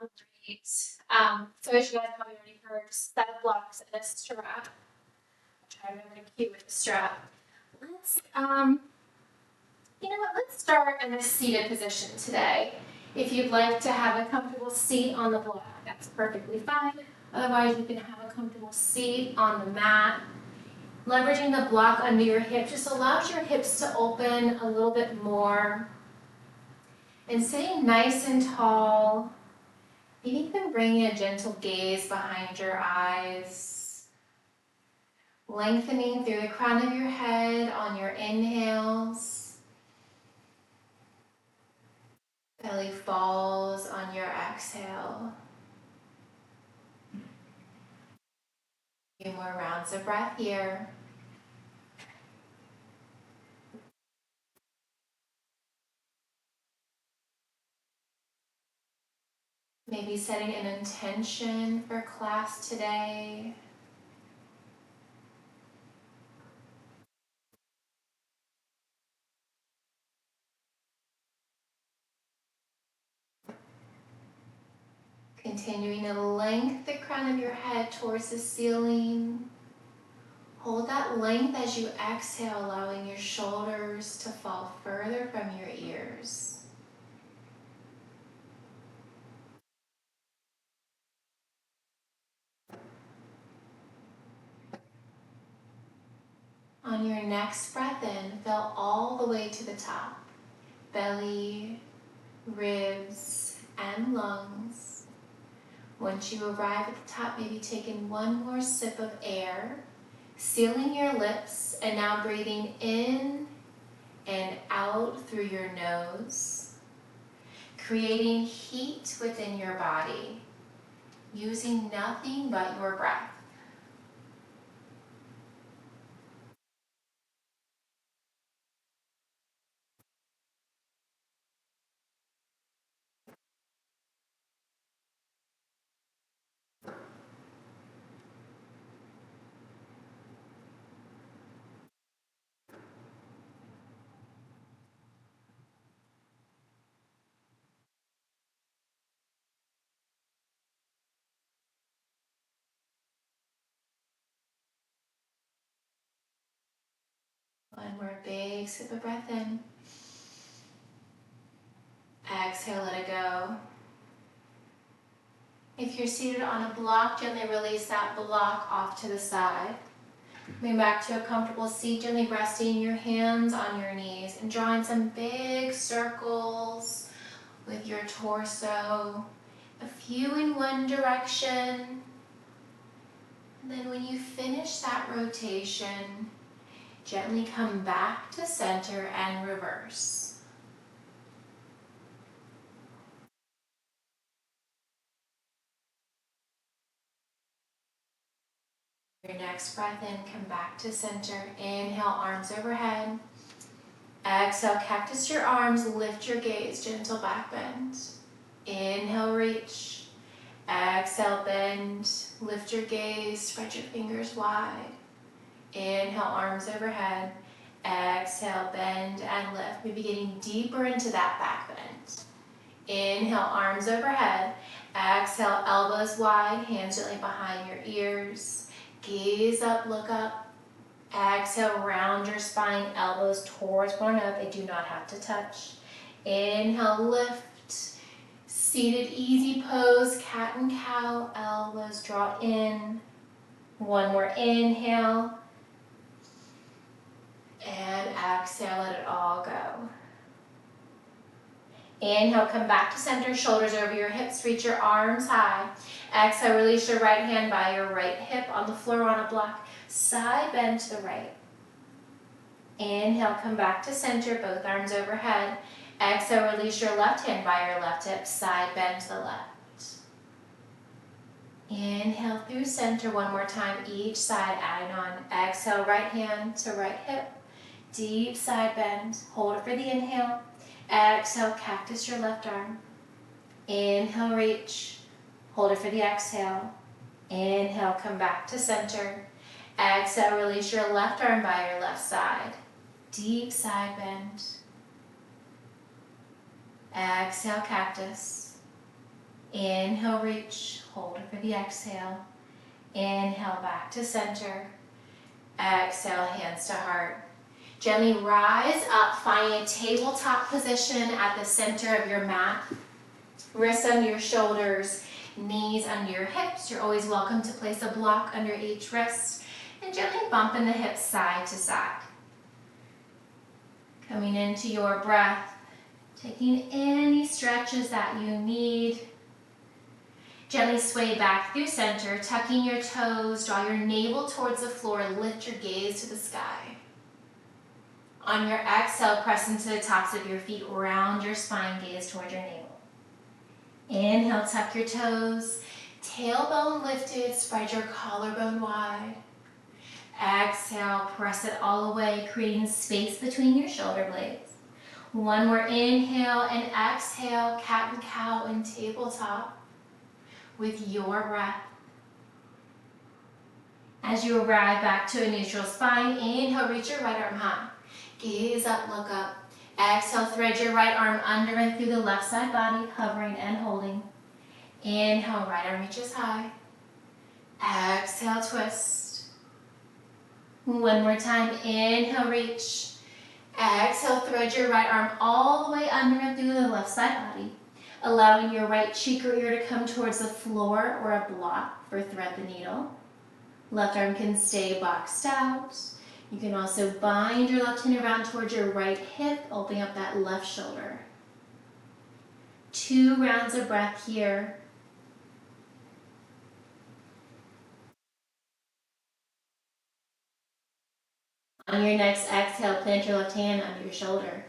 Great. So as you guys probably already heard, set of blocks and a strap. Try to remember to cue with the strap. Let's, you know what, let's start in a seated position today. If you'd like to have a comfortable seat on the block, that's perfectly fine. Otherwise, you can have a comfortable seat on the mat. Leveraging the block under your hip just allows your hips to open a little bit more. And sitting nice and tall, maybe even bringing a gentle gaze behind your eyes. Lengthening through the crown of your head on your inhales. Belly falls on your exhale. A few more rounds of breath here. Maybe setting an intention for class today. Continuing to lengthen the crown of your head towards the ceiling. Hold that length as you exhale, allowing your shoulders to fall further from your ears. On your next breath in, fill all the way to the top. Belly, ribs, and lungs. Once you arrive at the top, maybe taking one more sip of air, sealing your lips, and now breathing in and out through your nose, creating heat within your body, using nothing but your breath. One more big sip of breath in. Exhale, let it go. If you're seated on a block, gently release that block off to the side. Coming back to a comfortable seat, gently resting your hands on your knees and drawing some big circles with your torso. A few in one direction. And then when you finish that rotation, gently come back to center and reverse. Your next breath in, come back to center. Inhale, arms overhead. Exhale, cactus your arms, lift your gaze, gentle back bend. Inhale, reach. Exhale, bend. Lift your gaze, spread your fingers wide. Inhale, arms overhead. Exhale, bend and lift. Maybe getting deeper into that back bend. Inhale, arms overhead. Exhale, elbows wide, hands gently behind your ears. Gaze up, look up. Exhale, round your spine, elbows towards one another. They do not have to touch. Inhale, lift. Seated easy pose, cat and cow, elbows draw in. One more inhale. And exhale, let it all go. Inhale, come back to center, shoulders over your hips, reach your arms high. Exhale, release your right hand by your right hip on the floor on a block. Side bend to the right. Inhale, come back to center, both arms overhead. Exhale, release your left hand by your left hip, side bend to the left. Inhale through center one more time, each side adding on. Exhale, right hand to right hip, deep side bend. Hold it for the inhale. Exhale, cactus your left arm. Inhale, reach. Hold it for the exhale. Inhale, come back to center. Exhale, release your left arm by your left side. Deep side bend. Exhale, cactus. Inhale, reach, hold it for the exhale. Inhale, back to center. Exhale, hands to heart. Gently rise up, finding a tabletop position at the center of your mat. Wrists under your shoulders, knees under your hips. You're always welcome to place a block under each wrist and gently bumping the hips side to side. Coming into your breath, taking any stretches that you need. Gently sway back through center, tucking your toes, draw your navel towards the floor, lift your gaze to the sky. On your exhale, press into the tops of your feet, round your spine, gaze toward your navel. Inhale, tuck your toes, tailbone lifted, spread your collarbone wide. Exhale, press it all away, creating space between your shoulder blades. One more inhale and exhale, cat and cow and tabletop with your breath. As you arrive back to a neutral spine, inhale, reach your right arm high. Gaze up, look up. Exhale, thread your right arm under and through the left side body, hovering and holding. Inhale, right arm reaches high. Exhale, twist. One more time, inhale, reach. Exhale, thread your right arm all the way under and through the left side body, allowing your right cheek or ear to come towards the floor or a block for thread the needle. Left arm can stay boxed out. You can also bind your left hand around towards your right hip, opening up that left shoulder. 2 rounds of breath here. On your next exhale, plant your left hand under your shoulder.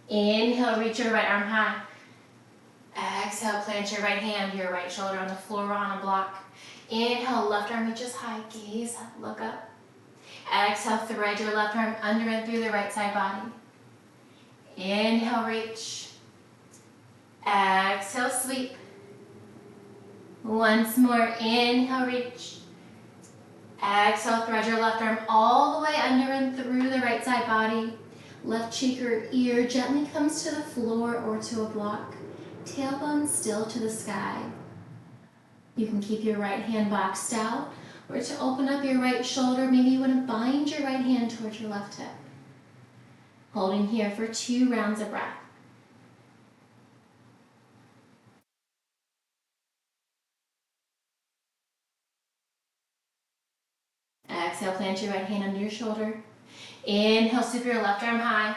Inhale, reach your right arm high. Exhale, plant your right hand, your right shoulder on the floor or on a block. Inhale, left arm reaches high, gaze up, look up. Exhale, thread your left arm under and through the right side body. Inhale, reach. Exhale, sweep. Once more, inhale, reach. Exhale, thread your left arm all the way under and through the right side body. Left cheek or ear gently comes to the floor or to a block. Tailbone still to the sky. You can keep your right hand boxed out, or to open up your right shoulder, maybe you want to bind your right hand towards your left hip. Holding here for 2 rounds of breath. Exhale, plant your right hand under your shoulder. Inhale, sweep your left arm high.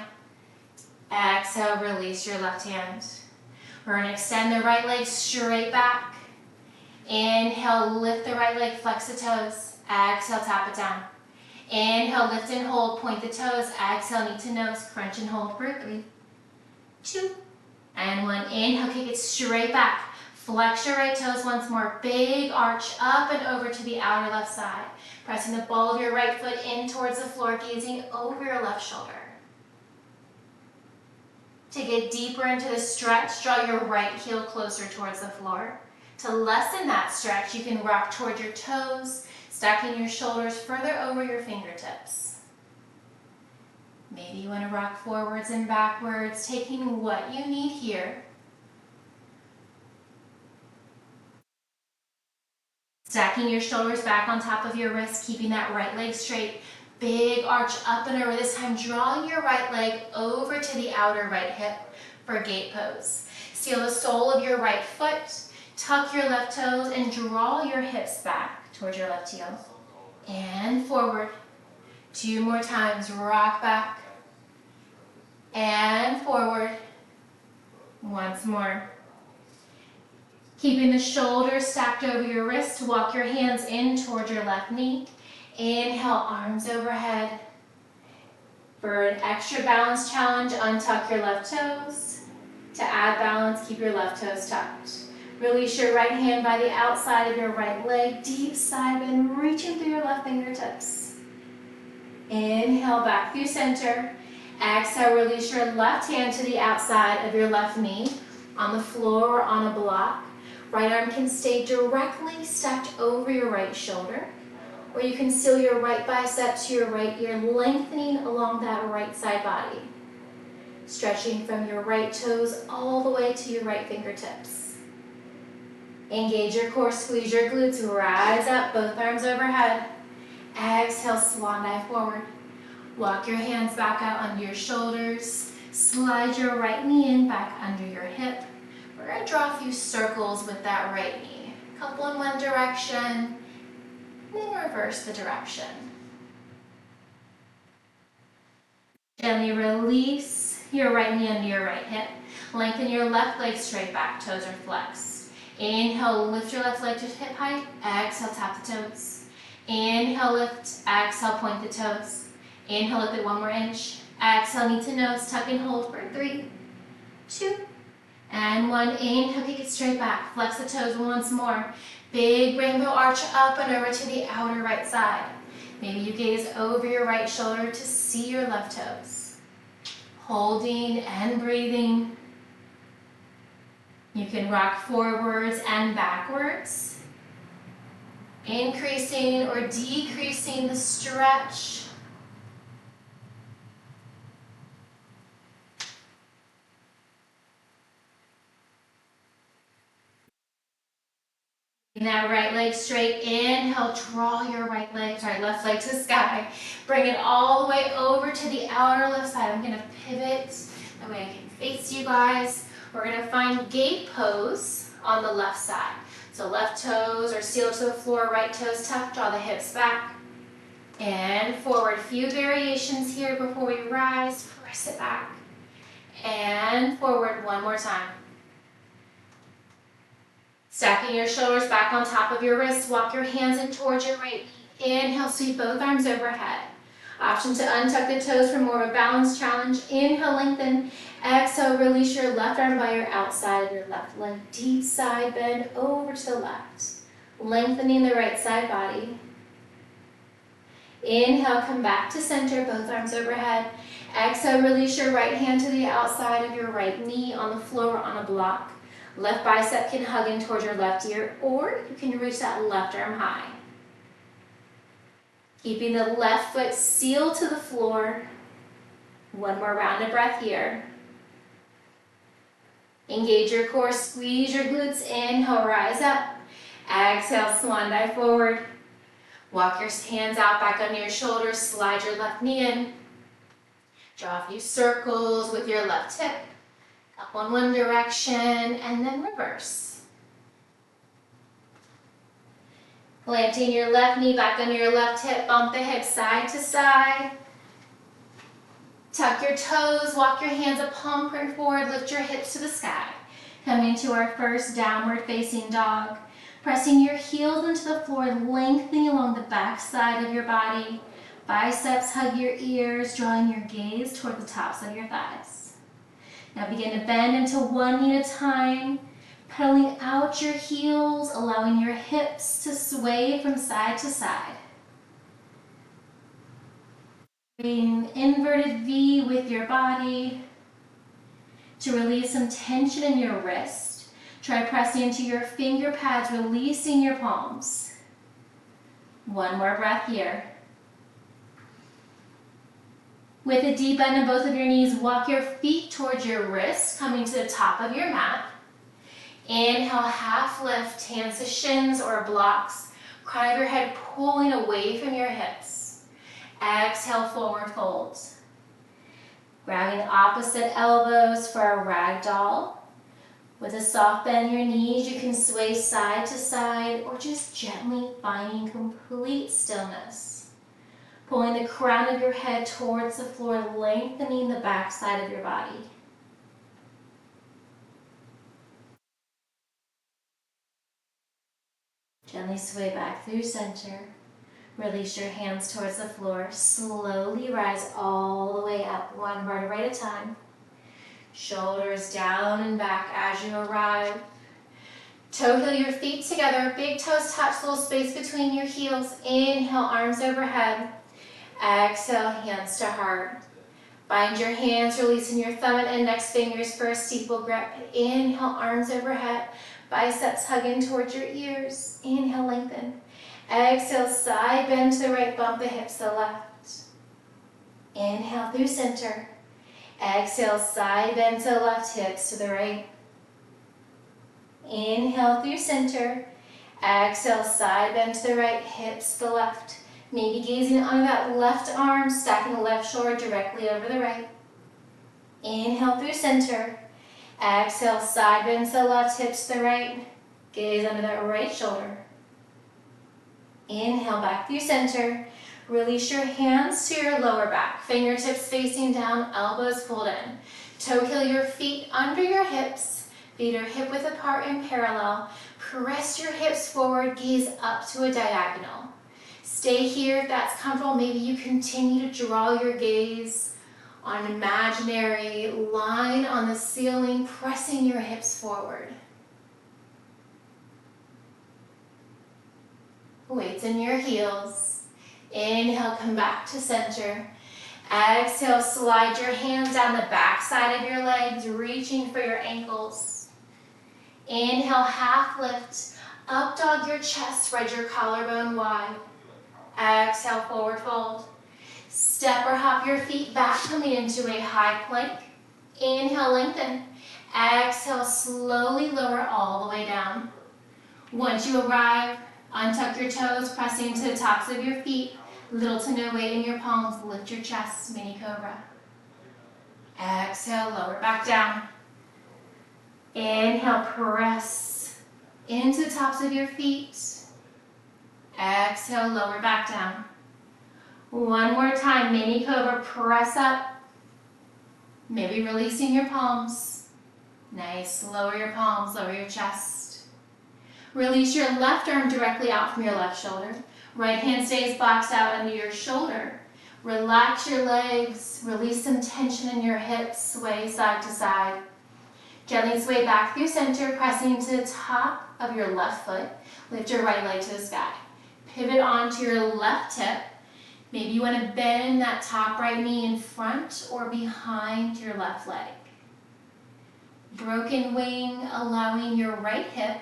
Exhale, release your left hand. We're going to extend the right leg straight back. Inhale, lift the right leg, flex the toes. Exhale, tap it down. Inhale, lift and hold, point the toes. Exhale, knee to nose, crunch and hold for 3, 2, and 1. Inhale, kick it straight back. Flex your right toes once more. Big arch up and over to the outer left side. Pressing the ball of your right foot in towards the floor, gazing over your left shoulder. To get deeper into the stretch, draw your right heel closer towards the floor. To lessen that stretch, you can rock toward your toes, stacking your shoulders further over your fingertips. Maybe you want to rock forwards and backwards, taking what you need here. Stacking your shoulders back on top of your wrists, keeping that right leg straight. Big arch up and over, this time drawing your right leg over to the outer right hip for gate pose. Seal the sole of your right foot, tuck your left toes, and draw your hips back towards your left heel. And forward. 2 more times, rock back. And forward. Once more. Keeping the shoulders stacked over your wrist, walk your hands in towards your left knee. Inhale, arms overhead. For an extra balance challenge, untuck your left toes. To add balance, keep your left toes tucked. Release your right hand by the outside of your right leg, deep side bend, reaching through your left fingertips. Inhale, back through center. Exhale, release your left hand to the outside of your left knee, on the floor or on a block. Right arm can stay directly stacked over your right shoulder, or you can seal your right bicep to your right ear, lengthening along that right side body. Stretching from your right toes all the way to your right fingertips. Engage your core, squeeze your glutes, rise up, both arms overhead. Exhale, swan dive forward. Walk your hands back out under your shoulders. Slide your right knee in back under your hip. We're going to draw a few circles with that right knee. A couple in one direction, then reverse the direction. Gently release your right knee under your right hip. Lengthen your left leg straight back, toes are flexed. Inhale, lift your left leg to hip height. Exhale, tap the toes. Inhale, lift. Exhale, point the toes. Inhale, lift it one more inch. Exhale, knee to nose, tuck and hold for 3, 2, and 1. Inhale, kick it straight back. Flex the toes once more. Big rainbow arch up and over to the outer right side. Maybe you gaze over your right shoulder to see your left toes. Holding and breathing. You can rock forwards and backwards. Increasing or decreasing the stretch. That right leg straight. Inhale, draw your left leg to the sky. Bring it all the way over to the outer left side. I'm gonna pivot, that way I can face you guys. We're gonna find gate pose on the left side. So left toes are sealed to the floor, right toes tucked, draw the hips back. And forward, few variations here before we rise, press it back. And forward one more time. Stacking your shoulders back on top of your wrists, walk your hands in towards your right knee. Inhale, sweep both arms overhead. Option to untuck the toes for more of a balance challenge. Inhale, lengthen. Exhale, release your left arm by your outside of your left leg. Deep side bend over to the left. Lengthening the right side body. Inhale, come back to center, both arms overhead. Exhale, release your right hand to the outside of your right knee on the floor or on a block. Left bicep can hug in towards your left ear, or you can reach that left arm high. Keeping the left foot sealed to the floor. One more round of breath here. Engage your core, squeeze your glutes. Inhale, rise up. Exhale, swan dive forward. Walk your hands out back under your shoulders, slide your left knee in. Draw a few circles with your left hip. Up on one direction, and then reverse. Planting your left knee back under your left hip, bump the hips side to side. Tuck your toes, walk your hands a palm print forward, lift your hips to the sky. Coming to our first downward facing dog. Pressing your heels into the floor, lengthening along the back side of your body. Biceps hug your ears, drawing your gaze toward the tops of your thighs. Now begin to bend into one knee at a time, pedaling out your heels, allowing your hips to sway from side to side. Creating an inverted V with your body. To release some tension in your wrist, try pressing into your finger pads, releasing your palms. One more breath here. With a deep bend in both of your knees, walk your feet towards your wrists, coming to the top of your mat. Inhale, half lift, hands to shins or blocks. Crown of your head pulling away from your hips. Exhale, forward fold. Grabbing opposite elbows for a ragdoll. With a soft bend in your knees, you can sway side to side or just gently finding complete stillness. Pulling the crown of your head towards the floor, lengthening the back side of your body. Gently sway back through center. Release your hands towards the floor. Slowly rise all the way up, one vertebrae at a time. Shoulders down and back as you arrive. Toe heel your feet together. Big toes touch, little space between your heels. Inhale, arms overhead. Exhale, hands to heart. Bind your hands, releasing your thumb and index fingers for a steeple grip. Inhale, arms overhead. Biceps hugging towards your ears. Inhale, lengthen. Exhale, side bend to the right, bump the hips to the left. Inhale through center. Exhale, side bend to the left, hips to the right. Inhale through center. Exhale, side bend to the right, hips to the left. Maybe gazing on that left arm, stacking the left shoulder directly over the right. Inhale through center. Exhale, side bend to the left, hips to the right. Gaze under that right shoulder. Inhale back through center. Release your hands to your lower back. Fingertips facing down, elbows pulled in. Toe heel your feet under your hips. Feet are hip width apart and parallel. Press your hips forward, gaze up to a diagonal. Stay here if that's comfortable. Maybe you continue to draw your gaze on an imaginary line on the ceiling, pressing your hips forward. Weights in your heels. Inhale, come back to center. Exhale, slide your hands down the back side of your legs, reaching for your ankles. Inhale, half lift. Up dog your chest, spread your collarbone wide. Exhale, forward fold. Step or hop your feet back, coming into a high plank. Inhale, lengthen. Exhale, slowly lower all the way down. Once you arrive, untuck your toes, pressing to the tops of your feet. Little to no weight in your palms. Lift your chest, mini cobra. Exhale, lower back down. Inhale, press into the tops of your feet. Exhale, lower back down. One more time, mini cobra, press up. Maybe releasing your palms. Nice, lower your palms, lower your chest. Release your left arm directly out from your left shoulder. Right hand stays boxed out under your shoulder. Relax your legs, release some tension in your hips, sway side to side. Gently sway back through center, pressing to the top of your left foot. Lift your right leg to the sky. Pivot onto your left hip. Maybe you want to bend that top right knee in front or behind your left leg. Broken wing, allowing your right hip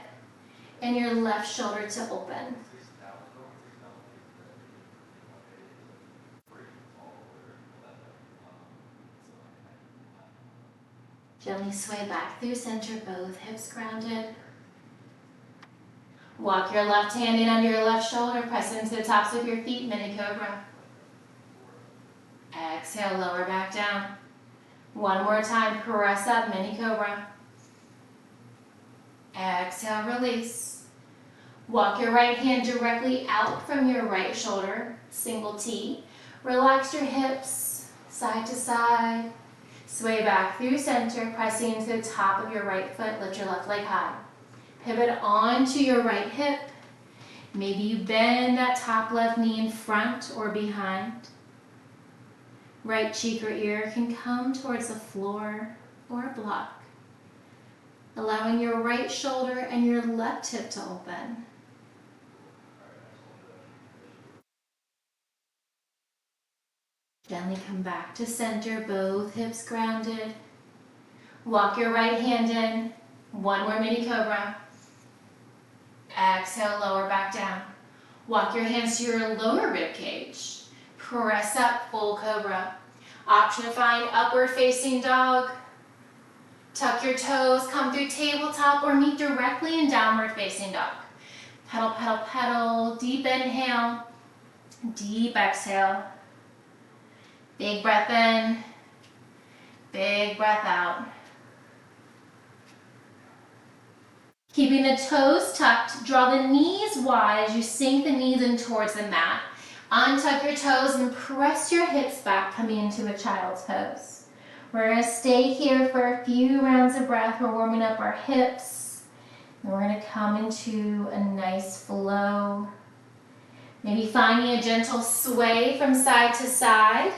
and your left shoulder to open. Gently sway back through center, both hips grounded. Walk your left hand in under your left shoulder, press into the tops of your feet, mini cobra. Exhale, lower back down. One more time, press up, mini cobra. Exhale, release. Walk your right hand directly out from your right shoulder, single T. Relax your hips, side to side. Sway back through center, pressing into the top of your right foot. Lift your left leg high. Pivot onto your right hip. Maybe you bend that top left knee in front or behind. Right cheek or ear can come towards the floor or a block. Allowing your right shoulder and your left hip to open. Gently come back to center, both hips grounded. Walk your right hand in. One more mini cobra. Exhale, lower back down. Walk your hands to your lower rib cage. Press up, full cobra. Option to find upward facing dog. Tuck your toes, come through tabletop or meet directly in downward facing dog. Pedal, pedal, pedal. Deep inhale. Deep exhale. Big breath in, big breath out. Keeping the toes tucked, draw the knees wide as you sink the knees in towards the mat. Untuck your toes and press your hips back, coming into a child's pose. We're going to stay here for a few rounds of breath. We're warming up our hips. And we're going to come into a nice flow. Maybe finding a gentle sway from side to side.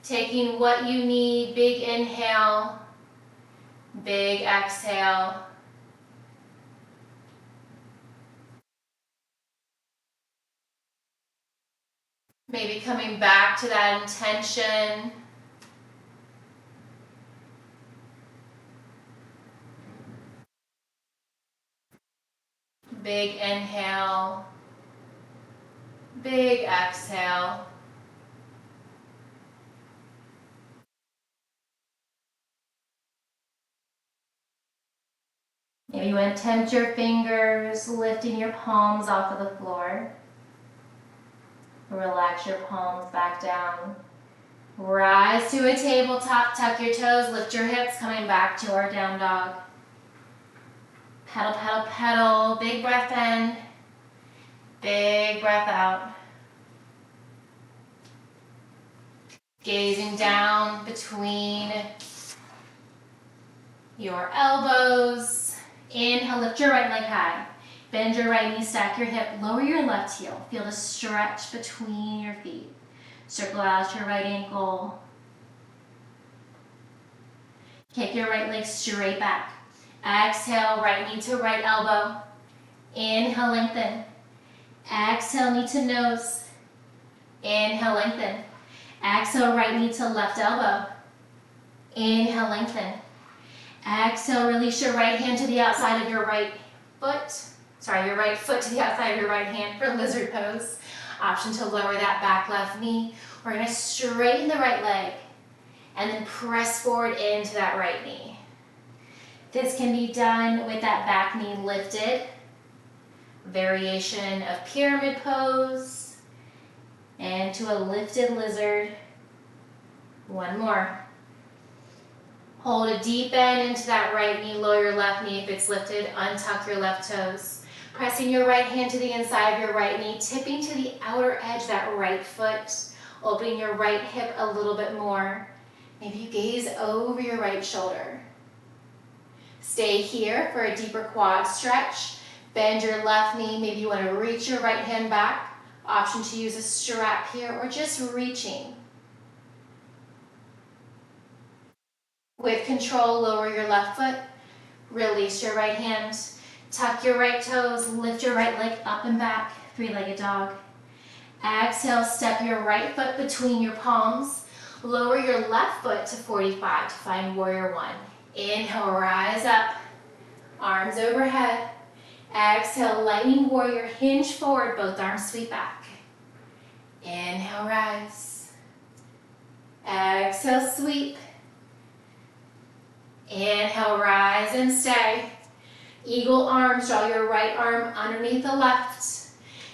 Taking what you need, big inhale, big exhale. Maybe coming back to that intention. Big inhale, big exhale. Maybe you want to tempt your fingers, lifting your palms off of the floor. Relax your palms back down. Rise to a tabletop, tuck your toes, lift your hips, coming back to our down dog. Pedal, pedal, pedal, big breath in, big breath out. Gazing down between your elbows. Inhale, lift your right leg high. Bend your right knee, stack your hip, lower your left heel. Feel the stretch between your feet. Circle out your right ankle. Kick your right leg straight back. Exhale, right knee to right elbow. Inhale, lengthen. Exhale, knee to nose. Inhale, lengthen. Exhale, right knee to left elbow. Inhale, lengthen. Exhale, release your right hand to the outside of your right foot. Your right foot to the outside of your right hand for lizard pose. Option to lower that back left knee. We're going to straighten the right leg and then press forward into that right knee. This can be done with that back knee lifted. Variation of pyramid pose and to a lifted lizard. One more. Hold a deep bend into that right knee, lower your left knee if it's lifted, untuck your left toes. Pressing your right hand to the inside of your right knee, tipping to the outer edge of that right foot, opening your right hip a little bit more. Maybe you gaze over your right shoulder. Stay here for a deeper quad stretch. Bend your left knee, maybe you want to reach your right hand back. Option to use a strap here or just reaching. With control, lower your left foot, release your right hand, tuck your right toes, lift your right leg up and back, three-legged dog. Exhale, step your right foot between your palms, lower your left foot to 45 to find warrior one. Inhale, rise up, arms overhead. Exhale, lightning warrior, hinge forward, both arms sweep back. Inhale, rise. Exhale, sweep. Inhale, rise and stay. Eagle arms, draw your right arm underneath the left.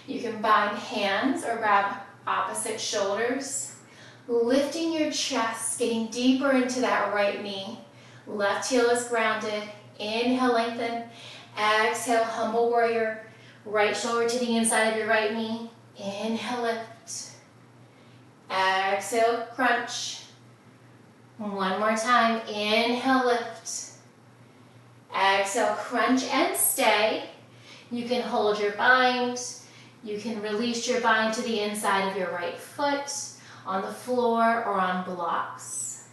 You can bind hands or grab opposite shoulders. Lifting your chest, getting deeper into that right knee. Left heel is grounded. Inhale, lengthen. Exhale, humble warrior. Right shoulder to the inside of your right knee. Inhale, lift. Exhale, crunch. One more time. Inhale, lift. Exhale, crunch and stay. You can hold your bind. You can release your bind to the inside of your right foot, on the floor, or on blocks.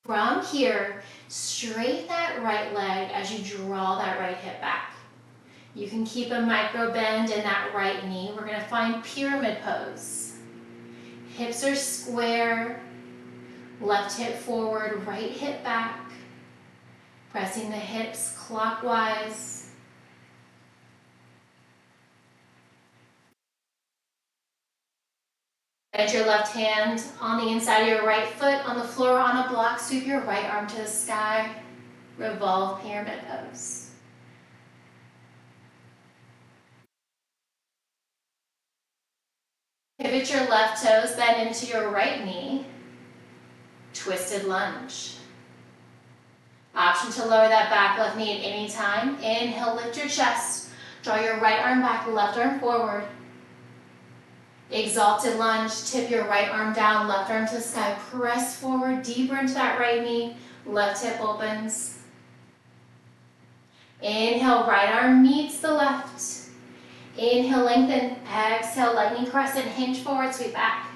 From here, straighten that right leg as you draw that right hip back. You can keep a micro bend in that right knee. We're going to find pyramid pose. Hips are square, left hip forward, right hip back. Pressing the hips clockwise. Bend your left hand on the inside of your right foot, on the floor, on a block. Sweep your right arm to the sky. Revolve pyramid pose. Pivot your left toes, bend into your right knee. Twisted lunge. Option to lower that back left knee at any time. Inhale, lift your chest. Draw your right arm back, left arm forward. Exalted lunge, tip your right arm down, left arm to the sky. Press forward, deeper into that right knee. Left hip opens. Inhale, right arm meets the left. Inhale, lengthen. Exhale, lightning crescent, hinge forward, sweep back.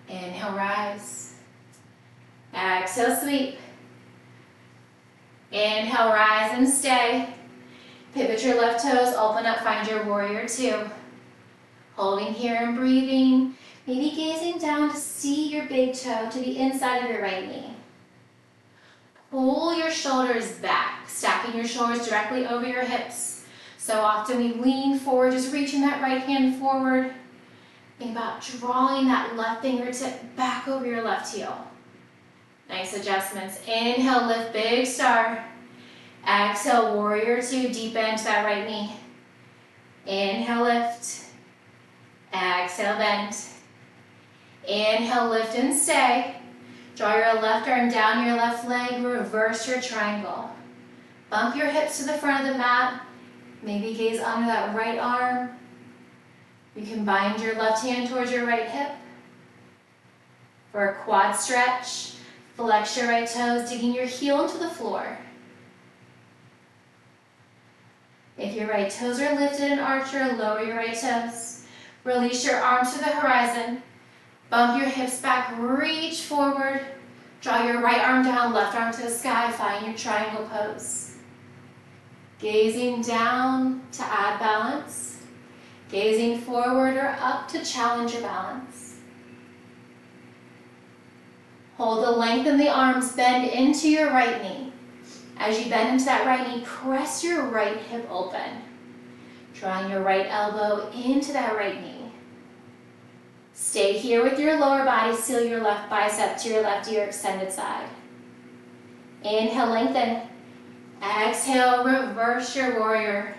Inhale, rise. Exhale, sweep. Inhale, rise and stay. Pivot your left toes, open up, find your warrior two. Holding here and breathing. Maybe gazing down to see your big toe to the inside of your right knee. Pull your shoulders back, stacking your shoulders directly over your hips. So often we lean forward, just reaching that right hand forward. Think about drawing that left fingertip back over your left heel. Nice adjustments. Inhale, lift, big star. Exhale, warrior two, deep bend to that right knee. Inhale, lift. Exhale, bend. Inhale, lift and stay. Draw your left arm down your left leg, reverse your triangle. Bump your hips to the front of the mat. Maybe gaze under that right arm. You can bind your left hand towards your right hip. For a quad stretch, flex your right toes, digging your heel into the floor. If your right toes are lifted in archer, lower your right toes. Release your arms to the horizon. Bump your hips back, reach forward. Draw your right arm down, left arm to the sky, find your triangle pose. Gazing down to add balance. Gazing forward or up to challenge your balance. Hold the length in the arms, bend into your right knee. As you bend into that right knee, press your right hip open. Drawing your right elbow into that right knee. Stay here with your lower body, seal your left bicep to your left ear, extended side. Inhale, lengthen. Exhale, reverse your warrior.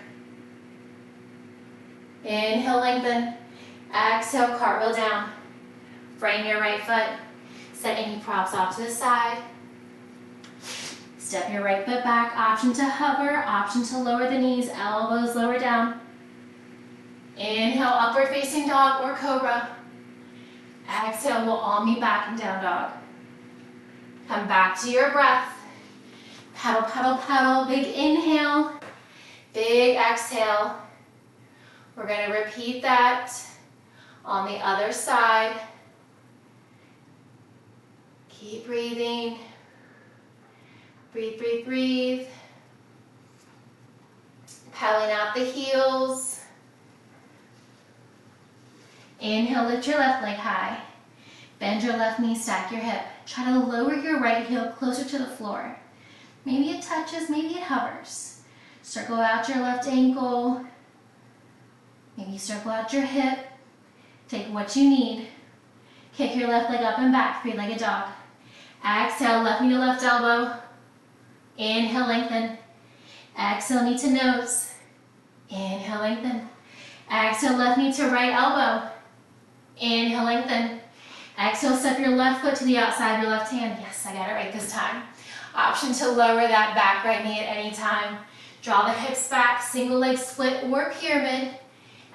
Inhale, lengthen. Exhale, cartwheel down. Frame your right foot. Set any props off to the side. Step your right foot back. Option to hover, option to lower the knees, elbows lower down. Inhale, upward facing dog or cobra. Exhale, we'll all meet back in down dog. Come back to your breath. Pedal, pedal, pedal. Big inhale, big exhale. We're going to repeat that on the other side. Keep breathing. Breathe, breathe, breathe. Pedaling out the heels. Inhale, lift your left leg high. Bend your left knee, stack your hip. Try to lower your right heel closer to the floor. Maybe it touches, maybe it hovers. Circle out your left ankle. Maybe circle out your hip. Take what you need. Kick your left leg up and back, three-legged dog. Exhale, left knee to left elbow. Inhale, lengthen. Exhale, knee to nose. Inhale, lengthen. Exhale, left knee to right elbow. Inhale, lengthen. Exhale, step your left foot to the outside of your left hand. Yes, I got it right this time. Option to lower that back right knee at any time. Draw the hips back, single leg split or pyramid,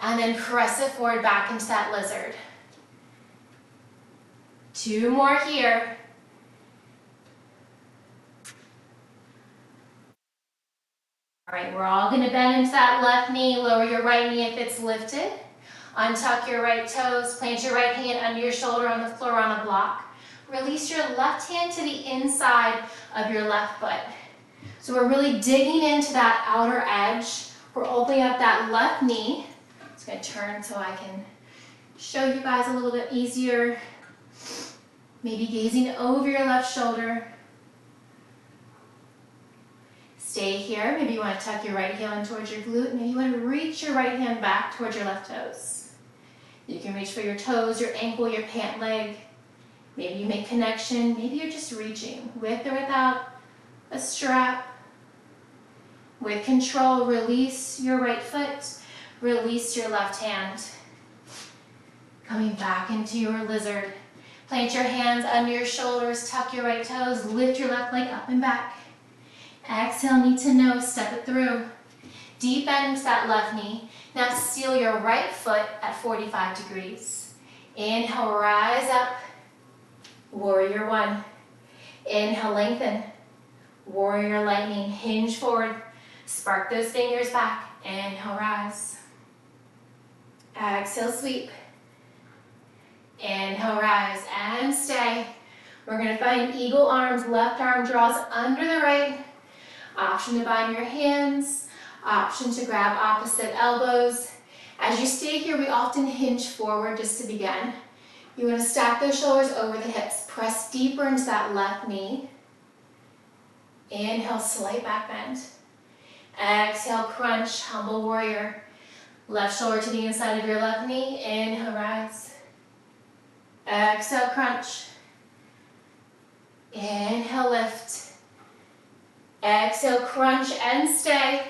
and then press it forward back into that lizard. 2 more here. All right, we're all gonna bend into that left knee, lower your right knee if it's lifted. Untuck your right toes, plant your right hand under your shoulder on the floor on a block. Release your left hand to the inside of your left foot. So we're really digging into that outer edge. We're opening up that left knee. It's gonna turn so I can show you guys a little bit easier. Maybe gazing over your left shoulder. Stay here. Maybe you want to tuck your right heel in towards your glute. Maybe you want to reach your right hand back towards your left toes. You can reach for your toes, your ankle, your pant leg. Maybe you make connection. Maybe you're just reaching with or without a strap. With control, release your right foot. Release your left hand. Coming back into your lizard. Plant your hands under your shoulders. Tuck your right toes. Lift your left leg up and back. Exhale, knee to nose, step it through. Deep bend into that left knee. Now seal your right foot at 45 degrees. Inhale, rise up. Warrior one. Inhale, lengthen. Warrior lightning, hinge forward. Spark those fingers back. Inhale, rise. Exhale, sweep. Inhale, rise and stay. We're gonna find eagle arms. Left arm draws under the right. Option to bind your hands, option to grab opposite elbows. As you stay here, we often hinge forward just to begin. You want to stack those shoulders over the hips. Press deeper into that left knee. Inhale, slight back bend. Exhale, crunch, humble warrior. Left shoulder to the inside of your left knee. Inhale, rise. Exhale, crunch. Inhale, lift. Exhale, crunch and stay.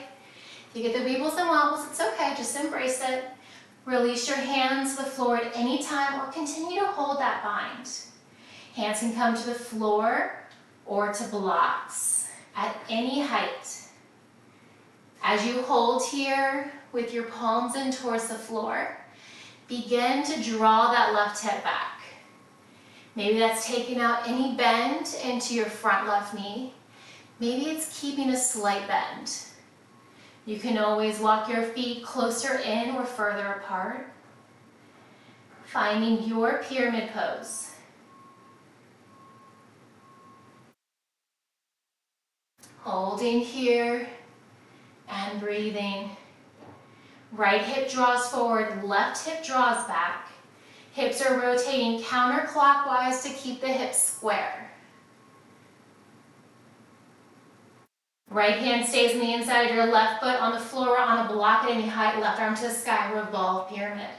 If you get the weebles and wobbles, it's okay, just embrace it. Release your hands to the floor at any time or continue to hold that bind. Hands can come to the floor or to blocks at any height. As you hold here with your palms in towards the floor, begin to draw that left hip back. Maybe that's taking out any bend into your front left knee. Maybe it's keeping a slight bend. You can always walk your feet closer in or further apart, finding your pyramid pose. Holding here and breathing. Right hip draws forward, left hip draws back. Hips are rotating counterclockwise to keep the hips square. Right hand stays on the inside of your left foot on the floor on a block at any height. Left arm to the sky, revolve pyramid.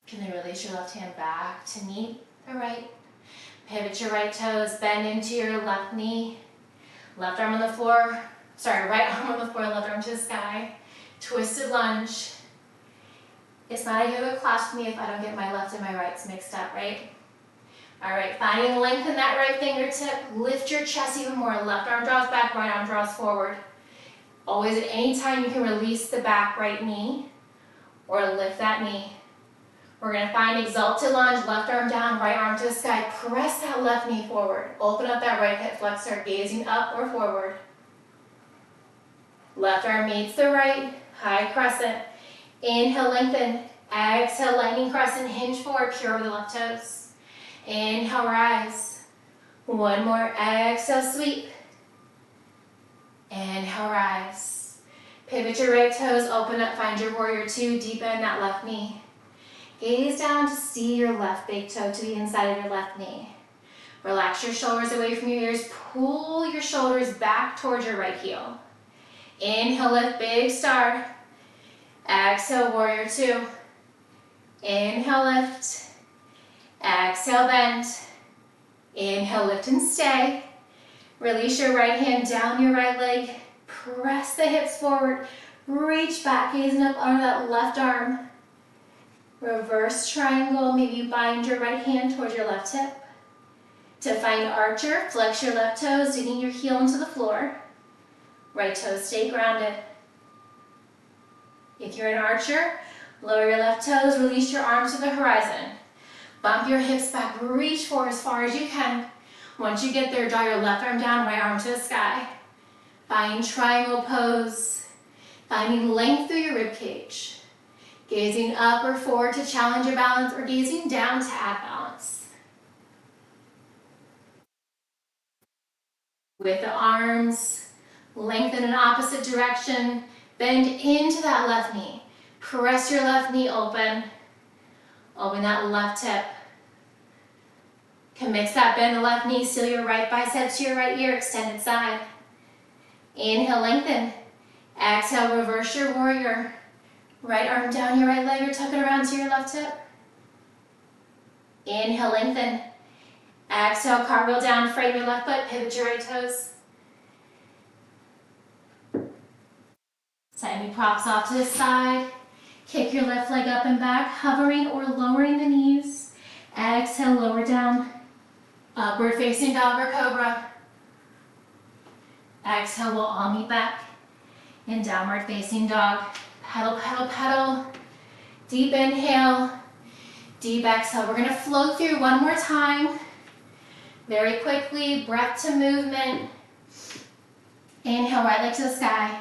Can you release your left hand back to meet the right? Pivot your right toes, bend into your left knee. Left arm on the floor, right arm on the floor, left arm to the sky. Twisted lunge. It's not a yoga class for me if I don't get my left and my rights mixed up, right? All right, finding length in that right fingertip. Lift your chest even more. Left arm draws back, right arm draws forward. Always at any time you can release the back right knee or lift that knee. We're gonna find exalted lunge, left arm down, right arm to the sky. Press that left knee forward. Open up that right hip flexor, gazing up or forward. Left arm meets the right, high crescent. Inhale, lengthen. Exhale, lightning crescent, hinge forward, pure over the left toes. Inhale, rise. One more, exhale, sweep. Inhale, rise. Pivot your right toes, open up, find your warrior two, deep bend that left knee. Gaze down to see your left big toe to the inside of your left knee. Relax your shoulders away from your ears, pull your shoulders back towards your right heel. Inhale, lift, big star. Exhale, warrior two. Inhale, lift. Exhale, bend. Inhale, lift and stay. Release your right hand down your right leg. Press the hips forward. Reach back, gazing up under that left arm. Reverse triangle. Maybe you bind your right hand towards your left hip. To find archer, flex your left toes, digging your heel into the floor. Right toes stay grounded. If you're an archer, lower your left toes, release your arms to the horizon. Bump your hips back, reach for as far as you can. Once you get there, draw your left arm down, right arm to the sky. Find triangle pose. Finding length through your rib cage. Gazing up or forward to challenge your balance or gazing down to add balance. With the arms, lengthen in opposite direction. Bend into that left knee. Press your left knee open. Open that left hip. Can mix that bend the left knee, seal your right bicep to your right ear, extended side. Inhale, lengthen. Exhale, reverse your warrior. Right arm down your right leg or tuck it around to your left hip. Inhale, lengthen. Exhale, cartwheel down, frame your left foot, pivot your right toes. Send your props off to the side. Kick your left leg up and back, hovering or lowering the knees. Exhale, lower down. Upward facing dog or cobra. Exhale, we'll all meet back in downward facing dog. Pedal, pedal, pedal. Deep inhale, deep exhale. We're gonna flow through one more time. Very quickly, breath to movement. Inhale, right leg to the sky.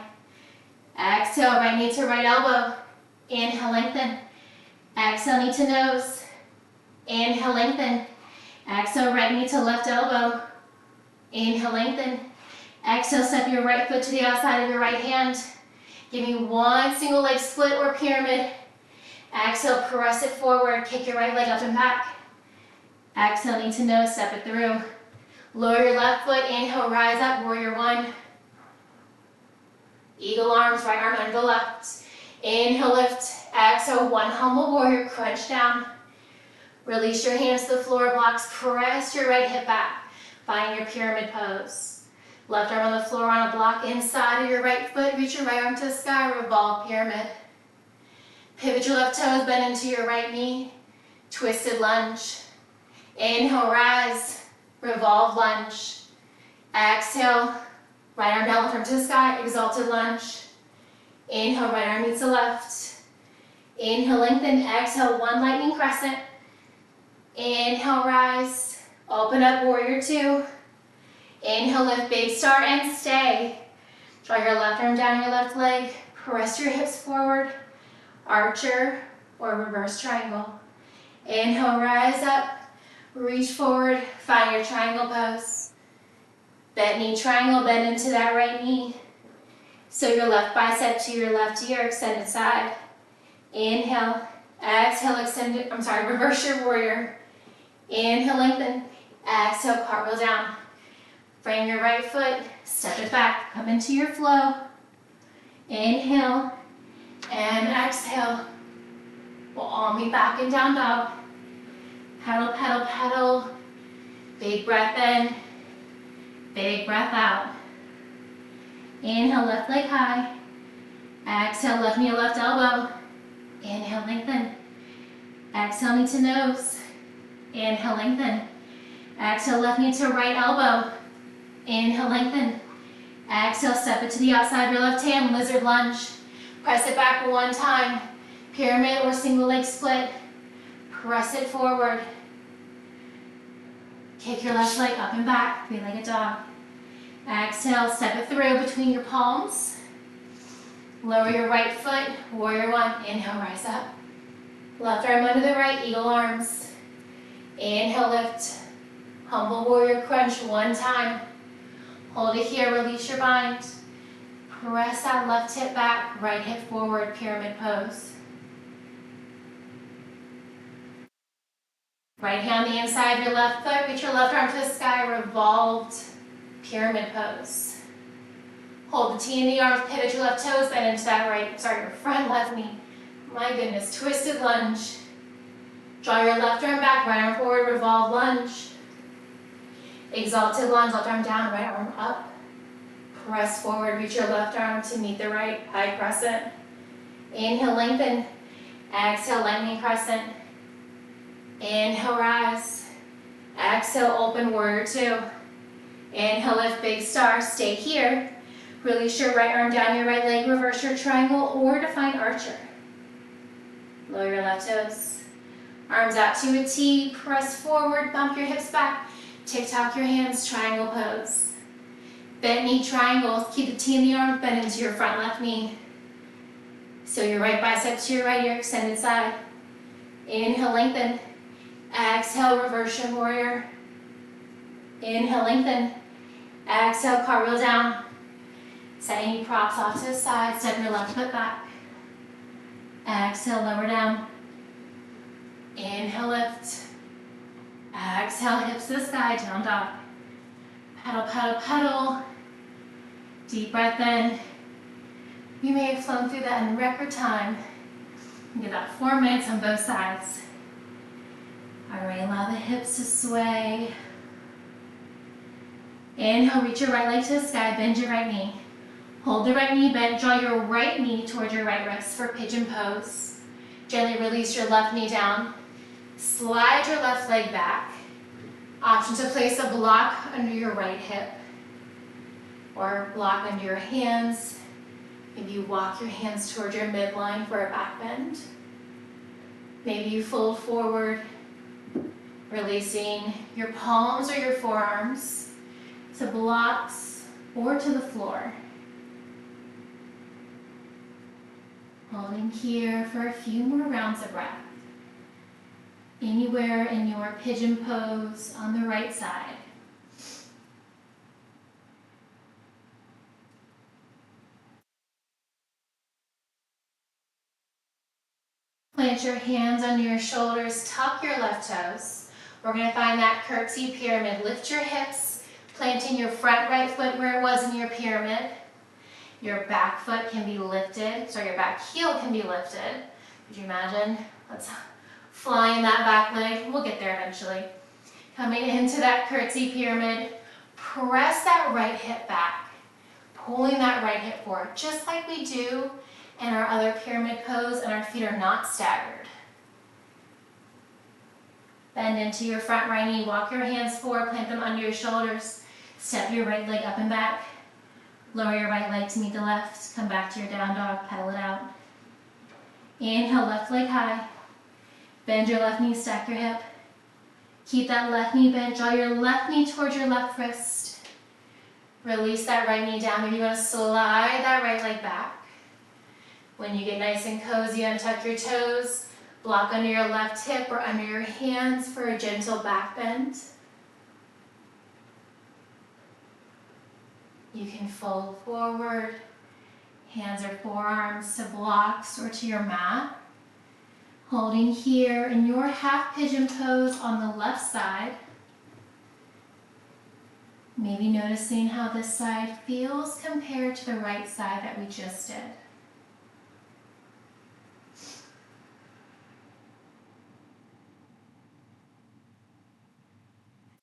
Exhale, right knee to right elbow. Inhale, lengthen. Exhale, knee to nose. Inhale, lengthen. Exhale, right knee to left elbow. Inhale, lengthen. Exhale, step your right foot to the outside of your right hand. Give me one single leg split or pyramid. Exhale, press it forward. Kick your right leg up and back. Exhale, knee to nose, step it through. Lower your left foot. Inhale, rise up, warrior one. Eagle arms, right arm under the left. Inhale, lift. Exhale, one humble warrior, crunch down. Release your hands to the floor blocks. Press your right hip back. Find your pyramid pose. Left arm on the floor on a block inside of your right foot. Reach your right arm to the sky. Revolve pyramid. Pivot your left toes. Bend into your right knee. Twisted lunge. Inhale, rise. Revolve lunge. Exhale. Right arm down, left arm to the sky. Exalted lunge. Inhale, right arm meets the left. Inhale, lengthen. Exhale, one lightning crescent. Inhale, rise. Open up, warrior two. Inhale, lift, big star, and stay. Draw your left arm down your left leg. Press your hips forward. Archer or reverse triangle. Inhale, rise up. Reach forward. Find your triangle pose. Bent knee triangle, bend into that right knee. So your left bicep to your left ear, extended side. Inhale, exhale, reverse your warrior. Inhale, lengthen. Exhale, cartwheel down. Frame your right foot, step it back, come into your flow. Inhale and exhale. We'll all meet back in down dog. Pedal, pedal, pedal. Big breath in, big breath out. Inhale, left leg high. Exhale, left knee, left elbow. Inhale, lengthen. Exhale, knee to nose. Inhale, lengthen. Exhale, left knee to right elbow. Inhale, lengthen. Exhale, step it to the outside of your left hand, lizard lunge. Press it back one time. Pyramid or single leg split. Press it forward. Kick your left leg up and back, three-legged dog. Exhale, step it through between your palms. Lower your right foot, warrior one. Inhale, rise up. Left arm under the right, eagle arms. Inhale, lift. Humble warrior crunch one time. Hold it here, release your bind. Press that left hip back, right hip forward, pyramid pose. Right hand on the inside of your left foot, reach your left arm to the sky, revolved pyramid pose. Hold the T in the arms, pivot your left toes, bend into that your front left knee. My goodness, twisted lunge. Draw your left arm back, right arm forward, revolve lunge. Exalted lunge, left arm down, right arm up. Press forward, reach your left arm to meet the right, high crescent. Inhale, lengthen. Exhale, lightning crescent. Inhale, rise. Exhale, open warrior two. Inhale, lift, big star, stay here. Release your right arm down your right leg, reverse your triangle or define archer. Lower your left toes. Arms out to a T, press forward, bump your hips back. Tick-tock your hands, triangle pose. Bent knee triangle, keep the T in the arm, bend into your front left knee. So your right bicep to your right ear, extended side. Inhale, lengthen. Exhale, reverse your warrior. Inhale, lengthen. Exhale, cartwheel down. Set any props off to the side, step your left foot back. Exhale, lower down. Inhale, lift. Exhale, hips to the sky, down dog. Pedal, pedal, pedal. Deep breath in. You may have flown through that in record time. You get about 4 minutes on both sides. All right, allow the hips to sway. Inhale, reach your right leg to the sky, bend your right knee. Hold the right knee bent, draw your right knee towards your right wrist for pigeon pose. Gently release your left knee down. Slide your left leg back. Option to place a block under your right hip or block under your hands. Maybe you walk your hands towards your midline for a back bend. Maybe you fold forward, releasing your palms or your forearms to blocks or to the floor. Holding here for a few more rounds of breath. Anywhere in your pigeon pose on the right side. Plant your hands under your shoulders, tuck your left toes. We're going to find that curtsy pyramid. Lift your hips, planting your front right foot where it was in your pyramid. Your back foot can be lifted, your back heel can be lifted. Could you imagine? Let's fly in that back leg. We'll get there eventually. Coming into that curtsy pyramid, press that right hip back, pulling that right hip forward, just like we do in our other pyramid pose, and our feet are not staggered. Bend into your front right knee, walk your hands forward, plant them under your shoulders, step your right leg up and back, lower your right leg to meet the left, come back to your down dog, pedal it out. Inhale, left leg high, bend your left knee, stack your hip. Keep that left knee bent, draw your left knee towards your left wrist. Release that right knee down. Maybe you want to slide that right leg back. When you get nice and cozy, untuck your toes, block under your left hip or under your hands for a gentle back bend. You can fold forward, hands or forearms to blocks or to your mat. Holding here in your half pigeon pose on the left side. Maybe noticing how this side feels compared to the right side that we just did.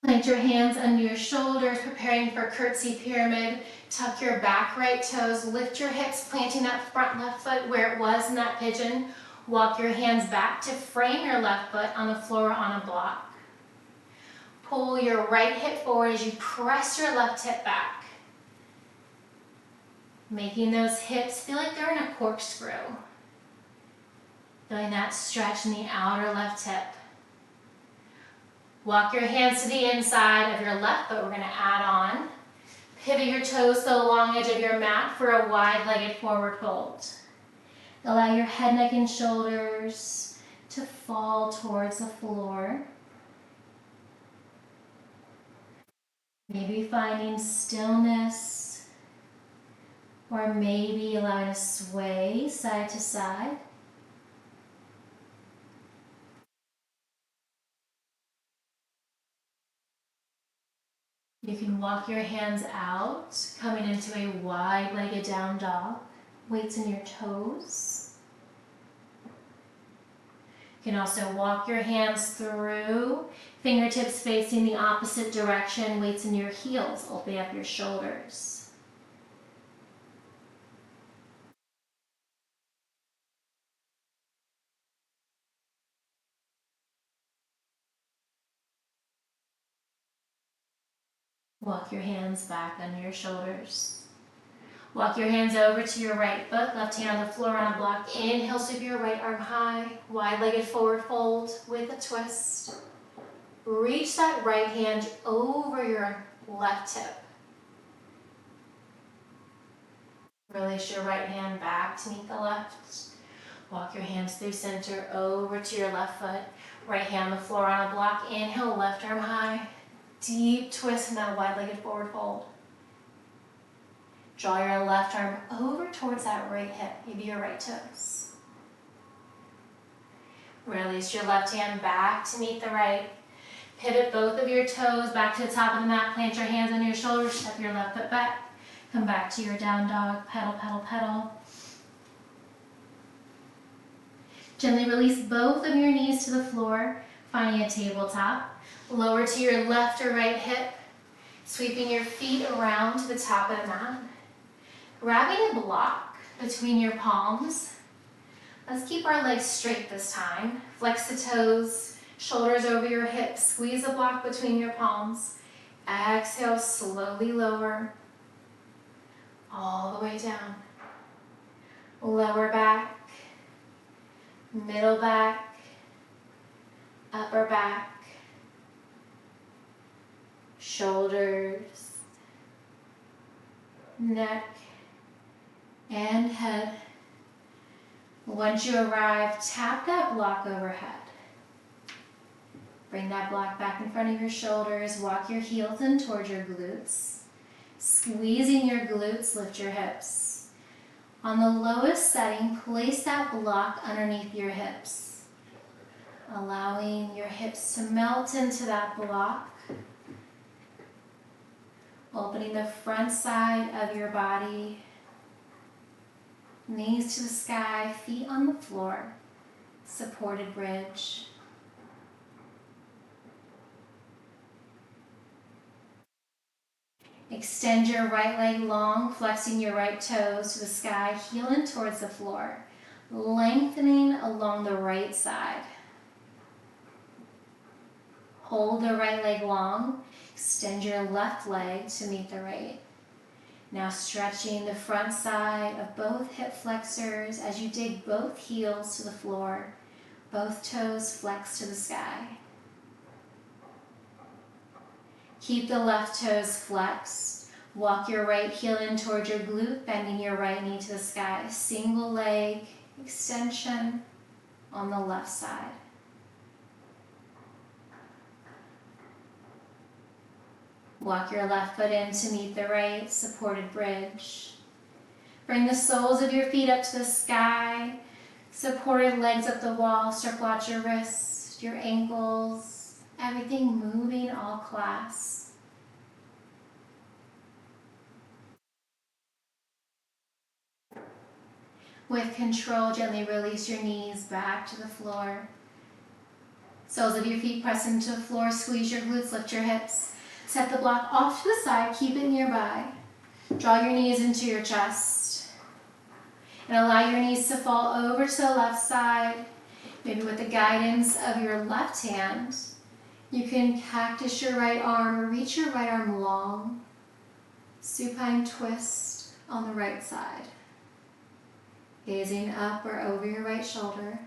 Plant your hands under your shoulders, preparing for curtsy pyramid. Tuck your back right toes, lift your hips, planting that front left foot where it was in that pigeon. Walk your hands back to frame your left foot on the floor on a block. Pull your right hip forward as you press your left hip back. Making those hips feel like they're in a corkscrew. Feeling that stretch in the outer left hip. Walk your hands to the inside of your left foot. We're going to add on. Pivot your toes to the long edge of your mat for a wide-legged forward fold. Allow your head, neck, and shoulders to fall towards the floor. Maybe finding stillness, or maybe allowing a sway side to side. You can walk your hands out, coming into a wide-legged down dog. Weights in your toes. You can also walk your hands through, fingertips facing the opposite direction, weights in your heels, opening up your shoulders. Walk your hands back under your shoulders. Walk your hands over to your right foot, left hand on the floor on a block. Inhale, sweep your right arm high, wide-legged forward fold with a twist. Reach that right hand over your left hip. Release your right hand back to meet the left. Walk your hands through center over to your left foot. Right hand on the floor on a block. Inhale, left arm high. Deep twist in that wide-legged forward fold. Draw your left arm over towards that right hip, maybe your right toes. Release your left hand back to meet the right. Pivot both of your toes back to the top of the mat. Plant your hands on your shoulders, step your left foot back. Come back to your down dog, pedal, pedal, pedal. Gently release both of your knees to the floor, finding a tabletop. Lower to your left or right hip, sweeping your feet around to the top of the mat. Grabbing a block between your palms. Let's keep our legs straight this time. Flex the toes, shoulders over your hips. Squeeze the block between your palms. Exhale, slowly lower. All the way down. Lower back, middle back, upper back, shoulders, neck, and head. Once you arrive, tap that block overhead. Bring that block back in front of your shoulders. Walk your heels in towards your glutes. Squeezing your glutes, lift your hips. On the lowest setting, place that block underneath your hips, allowing your hips to melt into that block. Opening the front side of your body, Knees to the sky, feet on the floor, supported bridge. Extend your right leg long, flexing your right toes to the sky, heel in towards the floor, lengthening along the right side. Hold the right leg long, extend your left leg to meet the right. Now stretching the front side of both hip flexors as you dig both heels to the floor, both toes flex to the sky. Keep the left toes flexed. Walk your right heel in towards your glute, bending your right knee to the sky. Single leg extension on the left side. Walk your left foot in to meet the right, supported bridge. Bring the soles of your feet up to the sky. Supported legs up the wall. Circle out your wrists, your ankles, everything moving all class. With control, gently release your knees back to the floor. Soles of your feet press into the floor, squeeze your glutes, lift your hips. Set the block off to the side, keep it nearby. Draw your knees into your chest. And allow your knees to fall over to the left side, maybe with the guidance of your left hand. You can cactus your right arm or reach your right arm long. Supine twist on the right side. Gazing up or over your right shoulder.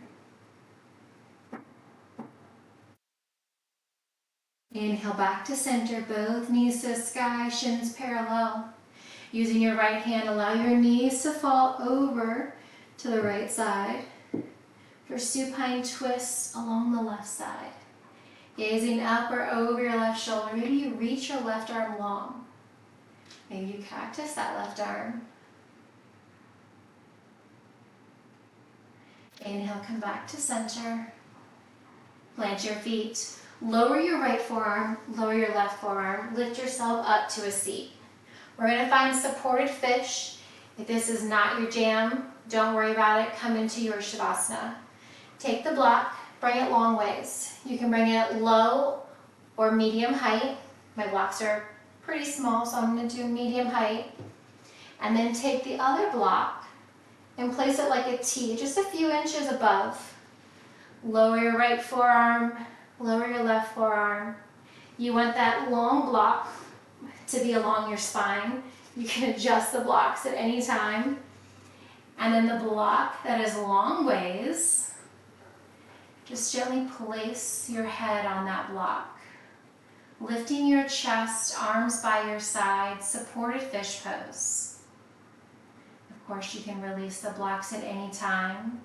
Inhale back to center, both knees to the sky, shins parallel. Using your right hand, allow your knees to fall over to the right side for supine twists along the left side. Gazing up or over your left shoulder, maybe you reach your left arm long. Maybe you cactus that left arm. Inhale, come back to center. Plant your feet. Lower your right forearm, lower your left forearm. Lift yourself up to a seat. We're going to find supported fish. If this is not your jam, don't worry about it. Come into your Shavasana. Take the block, bring it long ways. You can bring it low or medium height. My blocks are pretty small, so I'm going to do medium height. And then take the other block and place it like a T, just a few inches above. Lower your right forearm, lower your left forearm. You want that long block to be along your spine. You can adjust the blocks at any time. And then the block that is long ways, just gently place your head on that block. Lifting your chest, arms by your side, supported fish pose. Of course, you can release the blocks at any time.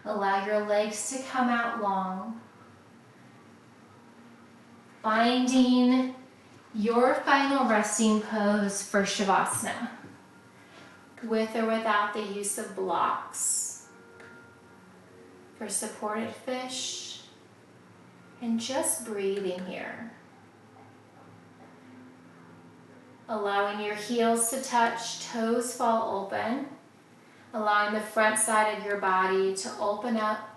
Allow your legs to come out long. Finding your final resting pose for Shavasana, with or without the use of blocks. For supported fish, and just breathing here. Allowing your heels to touch, toes fall open. Allowing the front side of your body to open up.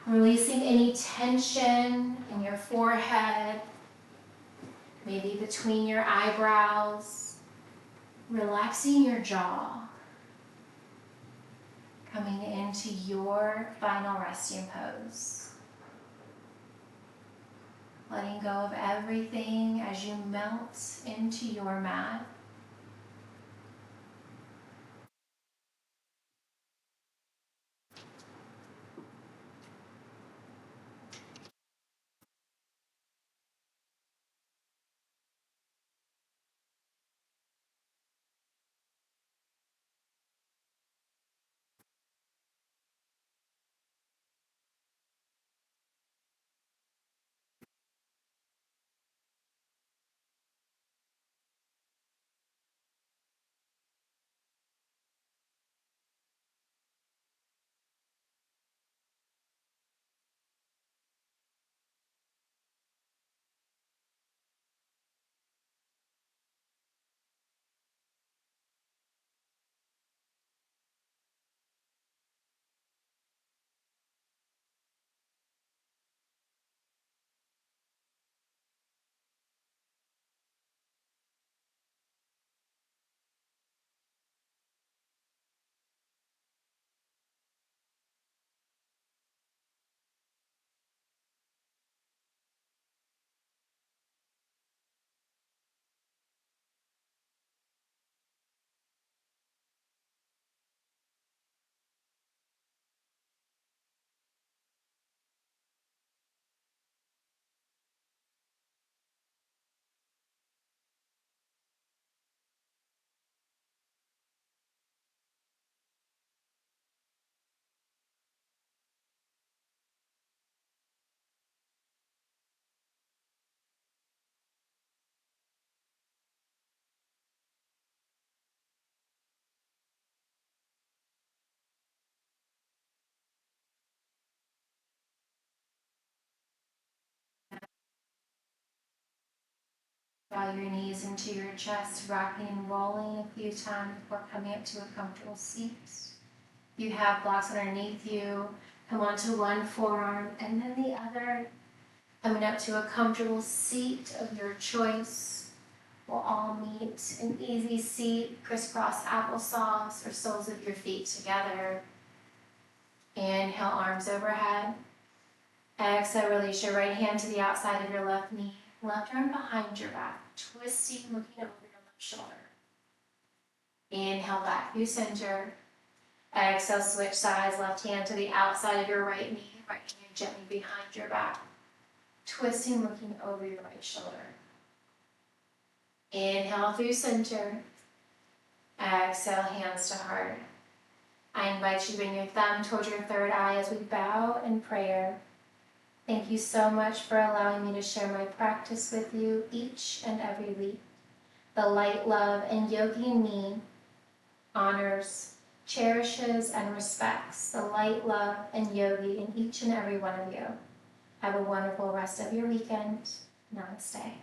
Releasing any tension in your forehead, maybe between your eyebrows. Relaxing your jaw. Coming into your final resting pose. Letting go of everything as you melt into your mat. Draw your knees into your chest, rocking and rolling a few times before coming up to a comfortable seat. You have blocks underneath you. Come onto one forearm and then the other. Coming up to a comfortable seat of your choice. We'll all meet an easy seat, crisscross applesauce, or soles of your feet together. Inhale, arms overhead. Exhale, release your right hand to the outside of your left knee. Left arm behind your back, twisting, looking over your left shoulder. Inhale, back through center. Exhale, switch sides, left hand to the outside of your right knee, right hand gently behind your back, twisting, looking over your right shoulder. Inhale through center. Exhale, hands to heart. I invite you to bring your thumb towards your third eye as we bow in prayer. Thank you so much for allowing me to share my practice with you each and every week. The light, love, and yogi in me honors, cherishes, and respects the light, love, and yogi in each and every one of you. Have a wonderful rest of your weekend. Namaste.